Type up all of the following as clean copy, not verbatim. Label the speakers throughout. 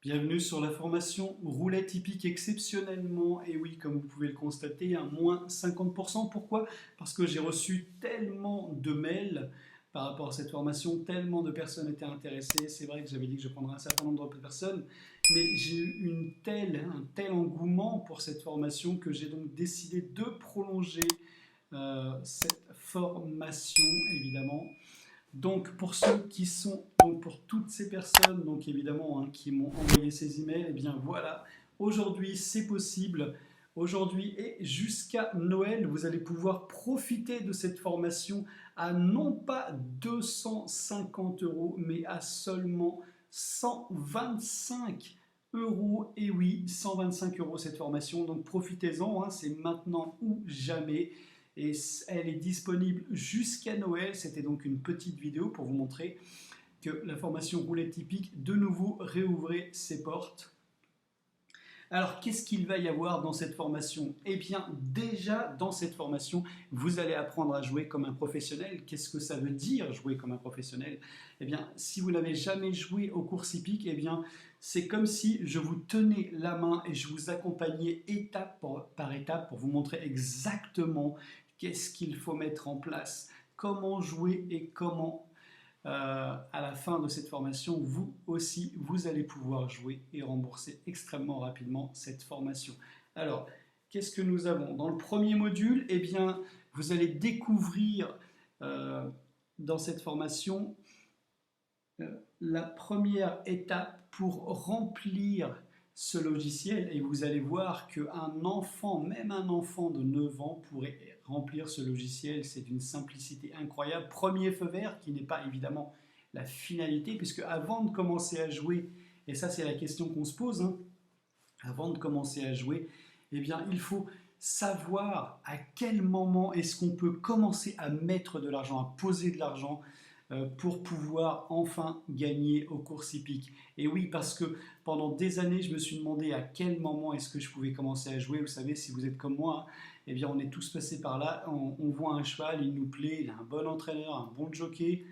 Speaker 1: Bienvenue sur la formation roulette hippique exceptionnellement, et oui, comme vous pouvez le constater, à moins 50%. Pourquoi? Parce que j'ai reçu tellement de mails par rapport à cette formation, tellement de personnes étaient intéressées. C'est vrai que j'avais dit que je prendrais un certain nombre de personnes, mais j'ai eu un tel engouement pour cette formation que j'ai donc décidé de prolonger cette formation, évidemment. Donc pour ceux qui sont, donc pour toutes ces personnes, donc évidemment qui m'ont envoyé ces emails, et bien voilà, aujourd'hui c'est possible. Aujourd'hui et jusqu'à Noël, vous allez pouvoir profiter de cette formation à non pas 250 euros, mais à seulement 125 euros. Et oui, 125 euros cette formation. Donc profitez-en, c'est maintenant ou jamais. Et elle est disponible jusqu'à Noël. C'était donc une petite vidéo pour vous montrer que la formation roulette typique de nouveau réouvrait ses portes. Alors, qu'est-ce qu'il va y avoir dans cette formation? Eh bien, déjà, dans cette formation, vous allez apprendre à jouer comme un professionnel. Qu'est-ce que ça veut dire, jouer comme un professionnel? Eh bien, si vous n'avez jamais joué aux courses hippiques, eh bien, c'est comme si je vous tenais la main et je vous accompagnais étape par étape pour vous montrer exactement qu'est-ce qu'il faut mettre en place, comment jouer et comment à la fin de cette formation, vous aussi, vous allez pouvoir jouer et rembourser extrêmement rapidement cette formation. Alors, qu'est-ce que nous avons? Dans le premier module, eh bien, vous allez découvrir dans cette formation la première étape pour remplir ce logiciel, et vous allez voir qu'un enfant, même un enfant de 9 ans, pourrait remplir ce logiciel. C'est d'une simplicité incroyable. Premier feu vert, qui n'est pas évidemment la finalité, puisque avant de commencer à jouer, et ça c'est la question qu'on se pose, avant de commencer à jouer, eh bien il faut savoir à quel moment est-ce qu'on peut commencer à mettre de l'argent, à poser de l'argent, pour pouvoir enfin gagner aux courses hippiques. Et oui, parce que pendant des années, je me suis demandé à quel moment est-ce que je pouvais commencer à jouer. Vous savez, si vous êtes comme moi, eh bien, on est tous passés par là. On voit un cheval, il nous plaît, il a un bon entraîneur, un bon jockey,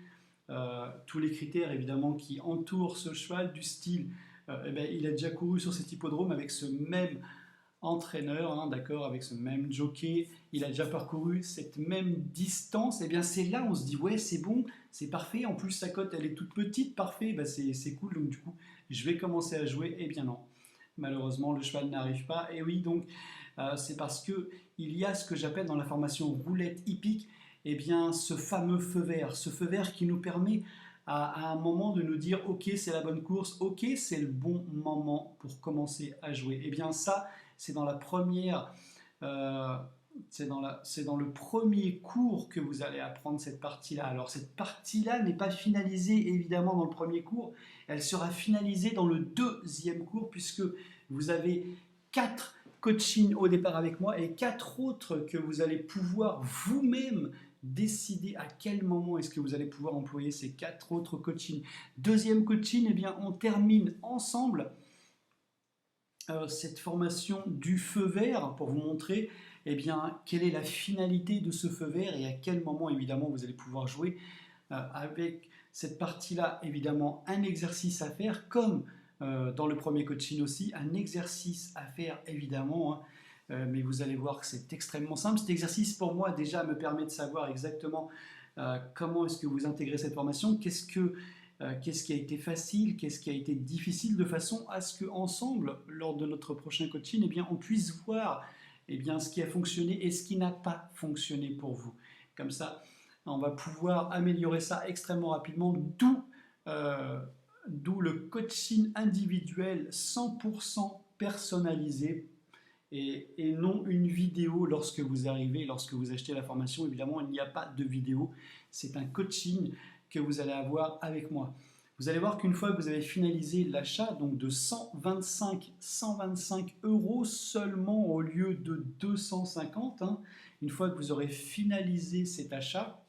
Speaker 1: tous les critères évidemment qui entourent ce cheval, du style, eh bien, il a déjà couru sur cet hippodrome avec ce même entraîneur, d'accord, avec ce même jockey, il a déjà parcouru cette même distance. Et bien c'est là où on se dit ouais, c'est bon, c'est parfait, en plus sa cote elle est toute petite, parfait, ben c'est cool, donc du coup je vais commencer à jouer. Et bien non, malheureusement le cheval n'arrive pas. Et oui, donc c'est parce que il y a ce que j'appelle dans la formation roulette hippique, et bien ce fameux ce feu vert qui nous permet à un moment de nous dire ok, c'est la bonne course, ok, c'est le bon moment pour commencer à jouer. Et bien ça, c'est dans la première, c'est dans le premier cours que vous allez apprendre cette partie-là. Alors cette partie-là n'est pas finalisée évidemment dans le premier cours, elle sera finalisée dans le deuxième cours, puisque vous avez 4 coachings au départ avec moi et 4 autres que vous allez pouvoir vous-même décider à quel moment est-ce que vous allez pouvoir employer ces 4 autres coachings. Deuxième coaching, eh bien, on termine ensemble cette formation du feu vert pour vous montrer eh bien, quelle est la finalité de ce feu vert et à quel moment évidemment vous allez pouvoir jouer avec cette partie-là. Évidemment, un exercice à faire comme dans le premier coaching aussi, un exercice à faire évidemment, mais vous allez voir que c'est extrêmement simple. Cet exercice pour moi déjà me permet de savoir exactement comment est-ce que vous intégrez cette formation, qu'est-ce qui a été facile, qu'est-ce qui a été difficile, de façon à ce qu'ensemble, lors de notre prochain coaching, eh bien, on puisse voir eh bien, ce qui a fonctionné et ce qui n'a pas fonctionné pour vous. Comme ça, on va pouvoir améliorer ça extrêmement rapidement, d'où le coaching individuel 100% personnalisé, et non une vidéo lorsque vous arrivez, lorsque vous achetez la formation. Évidemment, il n'y a pas de vidéo, c'est un coaching que vous allez avoir avec moi. Vous allez voir qu'une fois que vous avez finalisé l'achat, donc de 125 euros seulement au lieu de 250, une fois que vous aurez finalisé cet achat,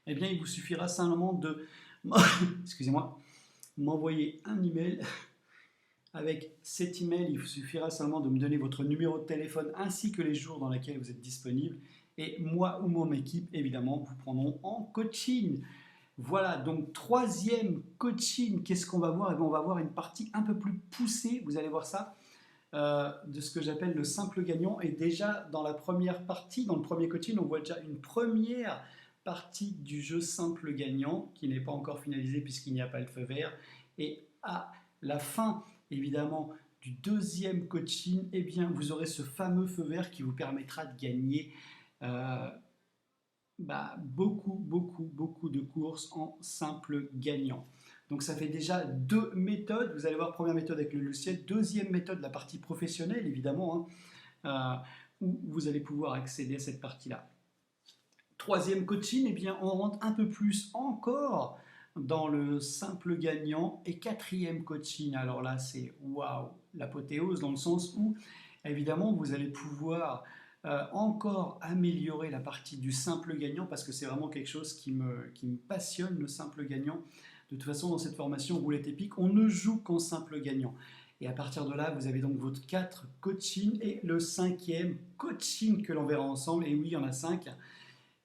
Speaker 1: eh bien il vous suffira simplement de excusez-moi, m'envoyer un email. Avec cet email, il vous suffira seulement de me donner votre numéro de téléphone ainsi que les jours dans lesquels vous êtes disponible, et moi ou mon équipe évidemment vous prendrons en coaching. Voilà, donc troisième coaching, qu'est-ce qu'on va voir? Eh bien, on va voir une partie un peu plus poussée, vous allez voir ça, de ce que j'appelle le simple gagnant. Et déjà, dans la première partie, dans le premier coaching, on voit déjà une première partie du jeu simple gagnant qui n'est pas encore finalisé puisqu'il n'y a pas le feu vert. Et à la fin, évidemment, du deuxième coaching, eh bien, vous aurez ce fameux feu vert qui vous permettra de gagner beaucoup de courses en simple gagnant. Donc ça fait déjà deux méthodes. Vous allez voir, première méthode avec le logiciel, deuxième méthode, la partie professionnelle évidemment, hein, où vous allez pouvoir accéder à cette partie-là. Troisième coaching, eh bien, on rentre un peu plus encore dans le simple gagnant. Et quatrième coaching, alors là c'est waouh, l'apothéose dans le sens où évidemment vous allez pouvoir encore améliorer la partie du simple gagnant parce que c'est vraiment quelque chose qui me passionne, le simple gagnant. De toute façon, dans cette formation roulette épique, on ne joue qu'en simple gagnant. Et à partir de là, vous avez donc votre 4 coaching et le cinquième coaching que l'on verra ensemble. Et oui, il y en a 5,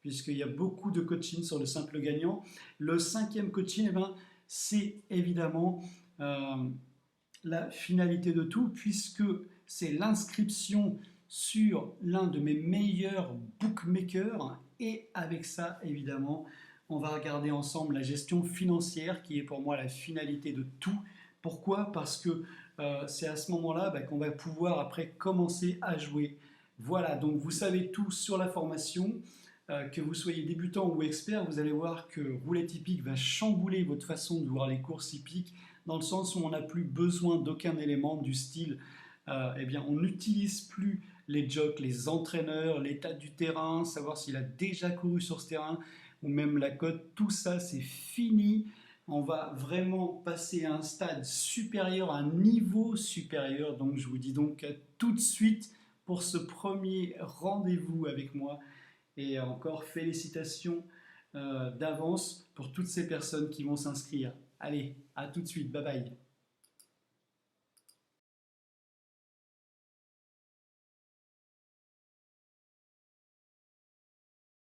Speaker 1: puisqu'il y a beaucoup de coaching sur le simple gagnant. Le cinquième coaching, eh ben, c'est évidemment la finalité de tout, puisque c'est l'inscription sur l'un de mes meilleurs bookmakers. Et avec ça, évidemment, on va regarder ensemble la gestion financière qui est pour moi la finalité de tout. Pourquoi? Parce que c'est à ce moment-là qu'on va pouvoir après commencer à jouer. Voilà, donc vous savez tout sur la formation. Que vous soyez débutant ou expert, vous allez voir que Roulette Hippique va chambouler votre façon de voir les courses hippiques dans le sens où on n'a plus besoin d'aucun élément du style eh bien, on n'utilise plus les jocks, les entraîneurs, l'état du terrain, savoir s'il a déjà couru sur ce terrain ou même la cote, tout ça c'est fini. On va vraiment passer à un stade supérieur, à un niveau supérieur. Donc je vous dis donc à tout de suite pour ce premier rendez-vous avec moi. Et encore félicitations d'avance pour toutes ces personnes qui vont s'inscrire. Allez, à tout de suite, bye bye.